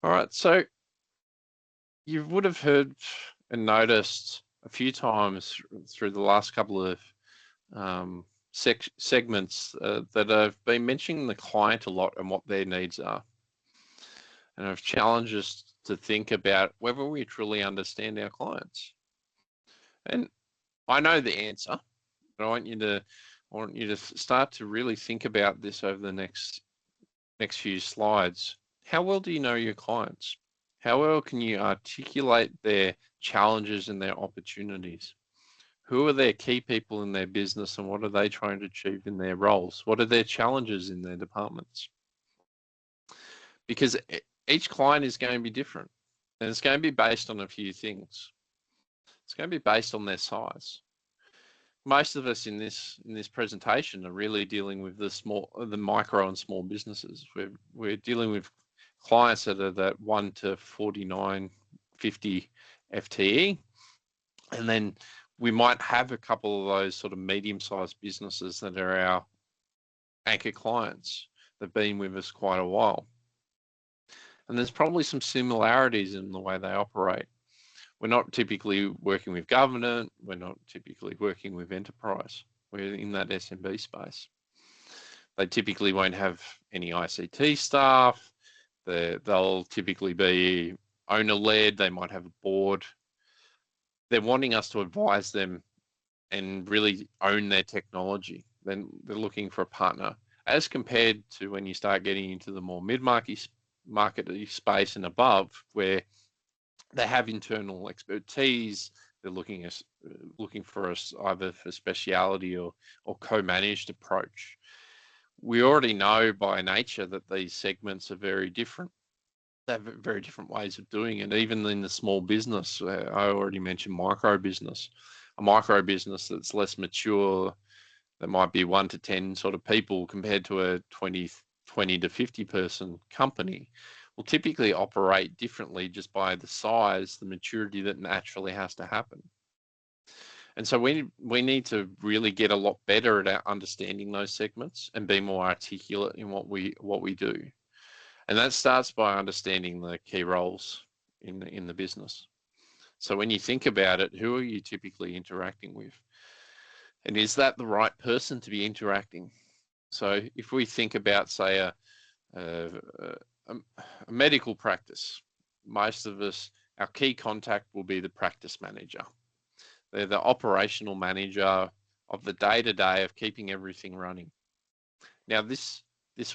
All right, so you would have heard and noticed a few times through the last couple of segments that I've been mentioning the client a lot and what their needs are. And I've challenged us to think about whether we truly understand our clients. And I know the answer, but I want you to start to really think about this over the next few slides. How well do you know your clients? How well can you articulate their challenges and their opportunities? Who are their key people in their business and what are they trying to achieve in their roles? What are their challenges in their departments? Because each client is going to be different and it's going to be based on a few things. It's going to be based on their size. Most of us in this presentation are really dealing with the micro and small businesses. We're dealing with clients that are that 1 to 49, 50 FTE, and then we might have a couple of those sort of medium-sized businesses that are our anchor clients that've been with us quite a while. And there's probably some similarities in the way they operate. We're not typically working with government. We're not typically working with enterprise. We're in that SMB space. They typically won't have any ICT staff. They'll typically be owner-led. They might have a board. They're wanting us to advise them and really own their technology. Then they're looking for a partner. As compared to when you start getting into the more mid-market space and above, where they have internal expertise. They're looking for us either for speciality or co-managed approach. We already know by nature that these segments are very different. They have very different ways of doing it. Even in the small business, I already mentioned micro business. A micro business that's less mature, that might be 1 to 10 sort of people compared to a 20 to 50 person company, will typically operate differently just by the size, the maturity that naturally has to happen. And so we need to really get a lot better at understanding those segments and be more articulate in what we do. And that starts by understanding the key roles in the business. So when you think about it, who are you typically interacting with? And is that the right person to be interacting? So if we think about, say, a medical practice, most of us, our key contact will be the practice manager. They're the operational manager of the day-to-day of keeping everything running. Now, this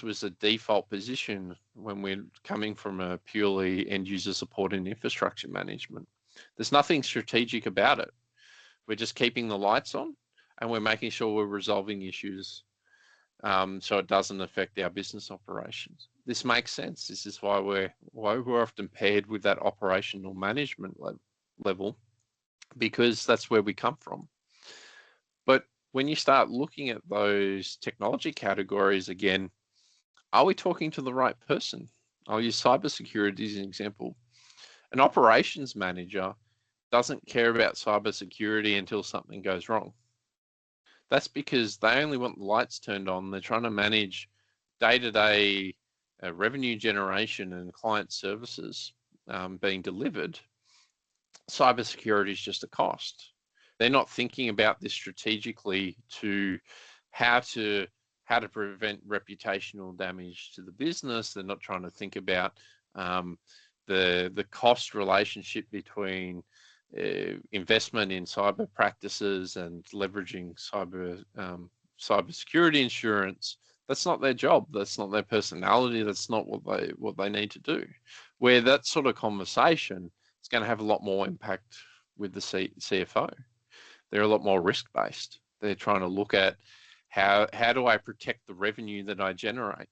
was a default position when we're coming from a purely end-user support and infrastructure management. There's nothing strategic about it. We're just keeping the lights on and we're making sure we're resolving issues so it doesn't affect our business operations. This makes sense. This is why we're often paired with that operational management level, because that's where we come from. But when you start looking at those technology categories again, are we talking to the right person? I'll use cybersecurity as an example. An operations manager doesn't care about cybersecurity until something goes wrong. That's because they only want the lights turned on. They're trying to manage day-to-day revenue generation and client services being delivered. Cybersecurity is just a cost. They're not thinking about this strategically to how to prevent reputational damage to the business. They're not trying to think about the cost relationship between investment in cyber practices and leveraging cybersecurity insurance. That's not their job. That's not their personality. That's not what they need to do. Where that sort of conversation is going to have a lot more impact with the CFO. They're a lot more risk-based. They're trying to look at how do I protect the revenue that I generate,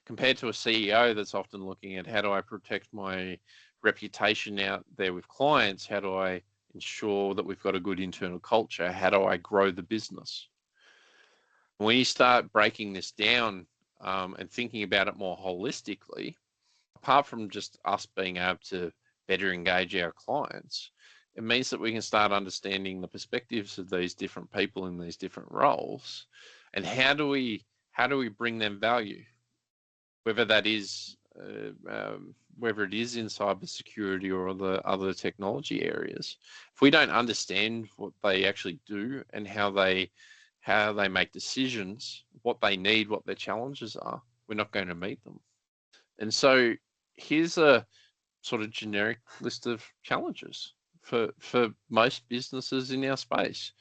compared to a CEO that's often looking at how do I protect my reputation out there with clients? How do I ensure that we've got a good internal culture? How do I grow the business? When you start breaking this down and thinking about it more holistically, apart from just us being able to better engage our clients, it means that we can start understanding the perspectives of these different people in these different roles, and how do we bring them value, whether that is whether it is in cybersecurity or the other technology areas, if we don't understand what they actually do and how they make decisions, what they need, what their challenges are, we're not going to meet them. And so here's a sort of generic list of challenges for most businesses in our space.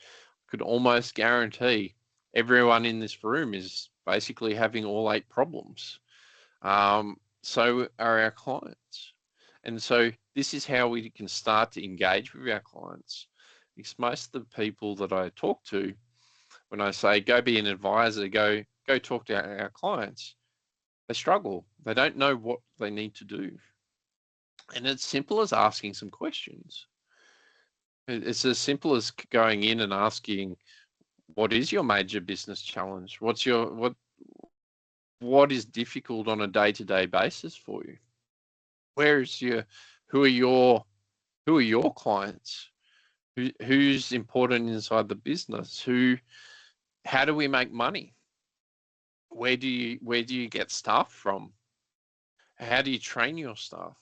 Could almost guarantee everyone in this room is basically having all 8 problems. So are our clients. And so this is how we can start to engage with our clients. Because most of the people that I talk to, when I say go be an advisor, go talk to our clients, they struggle. They don't know what they need to do. And it's simple as asking some questions. It's as simple as going in and asking, what is your major business challenge? What is difficult on a day-to-day basis for you? Who are your clients? Who's important inside the business? How do we make money? Where do you get staff from? How do you train your staff?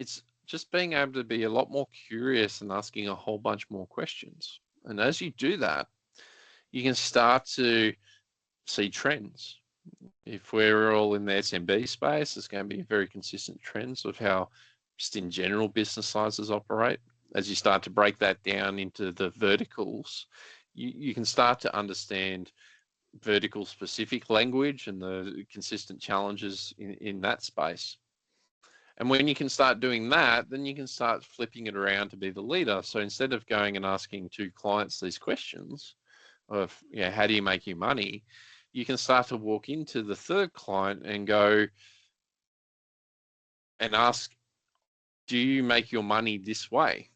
It's just being able to be a lot more curious and asking a whole bunch more questions. And as you do that, you can start to see trends. If we're all in the SMB space, there's going to be very consistent trends of how just in general business sizes operate. As you start to break that down into the verticals, you can start to understand vertical specific language and the consistent challenges in that space. And when you can start doing that, then you can start flipping it around to be the leader. So instead of going and asking 2 clients these questions of, how do you make your money? You can start to walk into the 3rd client and go and ask, do you make your money this way?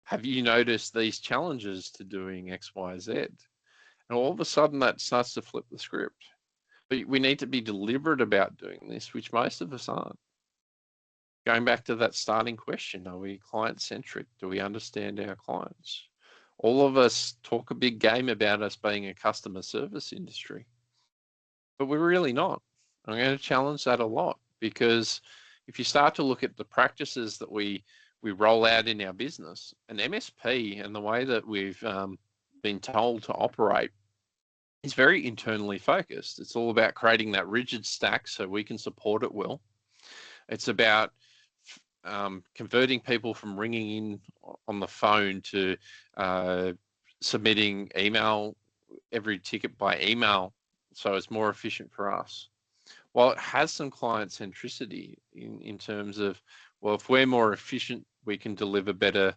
Have you noticed these challenges to doing X, Y, Z? And all of a sudden that starts to flip the script. But we need to be deliberate about doing this, which most of us aren't. Going back to that starting question, are we client-centric? Do we understand our clients? All of us talk a big game about us being a customer service industry, but we're really not. I'm going to challenge that a lot, because if you start to look at the practices that we roll out in our business, an MSP and the way that we've been told to operate is very internally focused. It's all about creating that rigid stack so we can support it well. It's about converting people from ringing in on the phone to submitting every ticket by email, so it's more efficient for us. While it has some client centricity in terms of, well, if we're more efficient, we can deliver better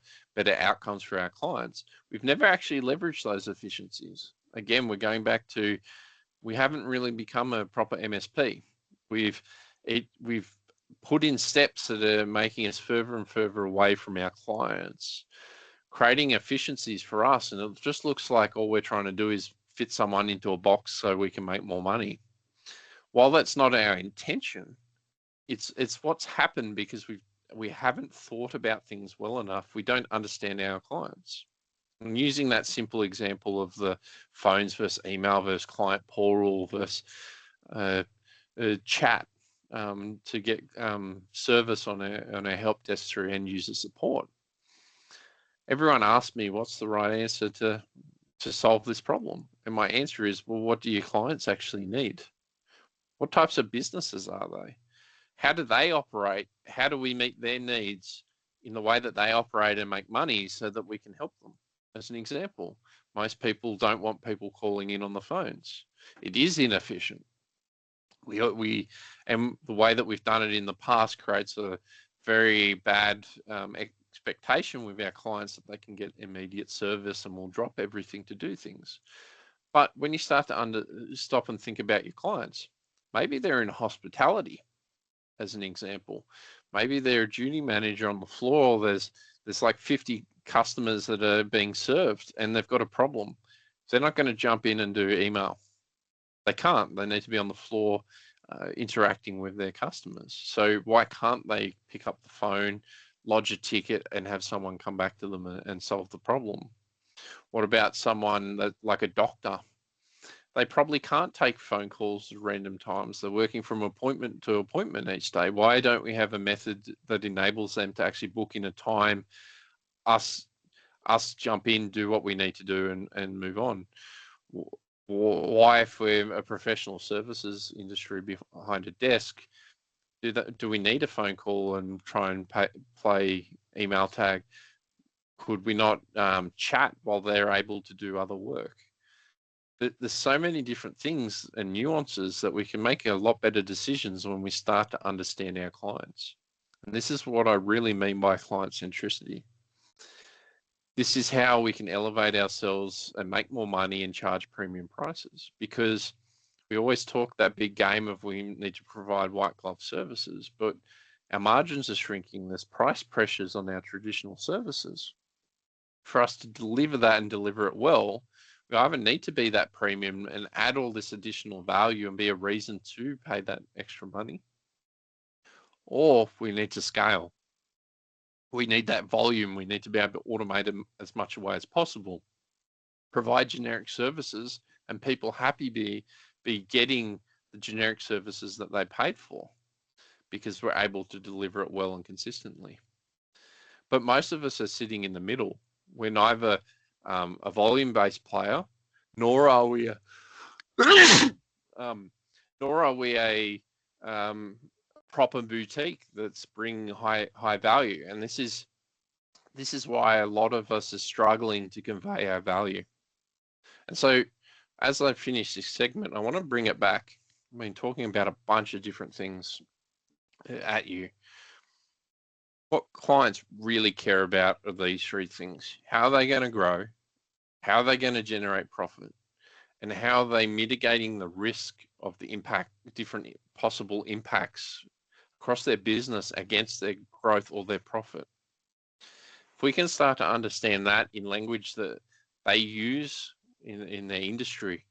outcomes for our clients. We've never actually leveraged those efficiencies. Again, we're going back to, we haven't really become a proper MSP. We've put in steps that are making us further and further away from our clients, creating efficiencies for us. And it just looks like all we're trying to do is fit someone into a box so we can make more money. While that's not our intention, it's what's happened because we haven't thought about things well enough. We don't understand our clients. And using that simple example of the phones versus email versus client portal versus chat, to get service on our help desk through end user support. Everyone asked me, what's the right answer to solve this problem? And my answer is, well, what do your clients actually need? What types of businesses are they? How do they operate? How do we meet their needs in the way that they operate and make money so that we can help them? As an example, most people don't want people calling in on the phones. It is inefficient. And the way that we've done it in the past creates a very bad expectation with our clients that they can get immediate service and will drop everything to do things. But when you start to stop and think about your clients, maybe they're in hospitality, as an example. Maybe they're a duty manager on the floor. There's like 50 customers that are being served and they've got a problem. They're not going to jump in and do email. They can't. They need to be on the floor interacting with their customers. So why can't they pick up the phone, lodge a ticket, and have someone come back to them and solve the problem? What about someone like a doctor? They probably can't take phone calls at random times. They're working from appointment to appointment each day. Why don't we have a method that enables them to actually book in a time, us jump in, do what we need to do, and move on? Why, if we're a professional services industry behind a desk, do we need a phone call and try and play email tag? Could we not chat while they're able to do other work? There's so many different things and nuances that we can make a lot better decisions when we start to understand our clients. And this is what I really mean by client centricity. This is how we can elevate ourselves and make more money and charge premium prices, because we always talk that big game of we need to provide white glove services, but our margins are shrinking. There's price pressures on our traditional services. For us to deliver that and deliver it well, we either need to be that premium and add all this additional value and be a reason to pay that extra money, or we need to scale. We need that volume. We need to be able to automate them as much away as possible, provide generic services, and people happy be getting the generic services that they paid for, because we're able to deliver it well and consistently. But most of us are sitting in the middle. We're neither a volume-based player, nor are we a proper boutique that's bringing high value. And this is why a lot of us are struggling to convey our value. And so, as I finish this segment, I want to bring it back. I've been talking about a bunch of different things at you. What clients really care about are these three things: how are they going to grow, how are they going to generate profit, and how are they mitigating the risk of the different possible impacts across their business against their growth or their profit. If we can start to understand that in language that they use in their industry,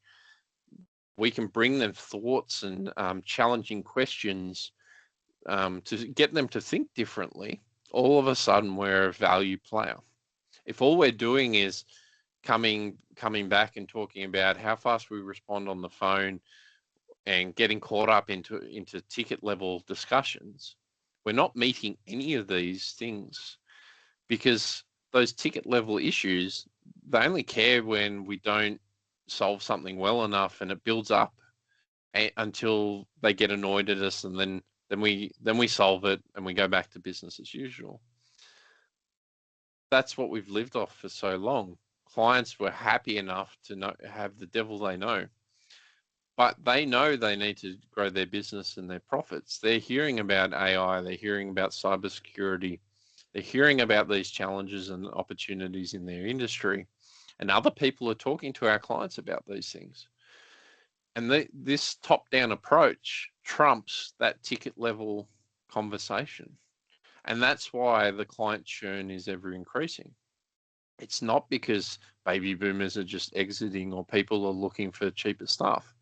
we can bring them thoughts and challenging questions to get them to think differently. All of a sudden, we're a value player. If all we're doing is coming back and talking about how fast we respond on the phone and getting caught up into ticket level discussions, we're not meeting any of these things, because those ticket level issues, they only care when we don't solve something well enough, and it builds up until they get annoyed at us, and then we solve it and we go back to business as usual. That's what we've lived off for so long. Clients were happy enough to have the devil they know, but they know they need to grow their business and their profits. They're hearing about AI, they're hearing about cybersecurity, they're hearing about these challenges and opportunities in their industry, and other people are talking to our clients about these things. And this top-down approach trumps that ticket level conversation. And that's why the client churn is ever increasing. It's not because baby boomers are just exiting or people are looking for cheaper stuff.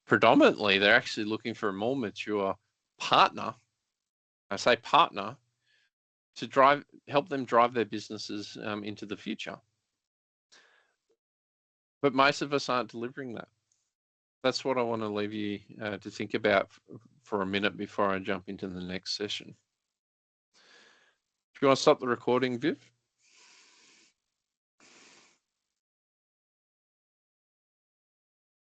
Predominantly, they're actually looking for a more mature partner. I say partner, to help them drive their businesses into the future. But most of us aren't delivering that. That's what I want to leave you to think about for a minute before I jump into the next session. Do you want to stop the recording, Viv?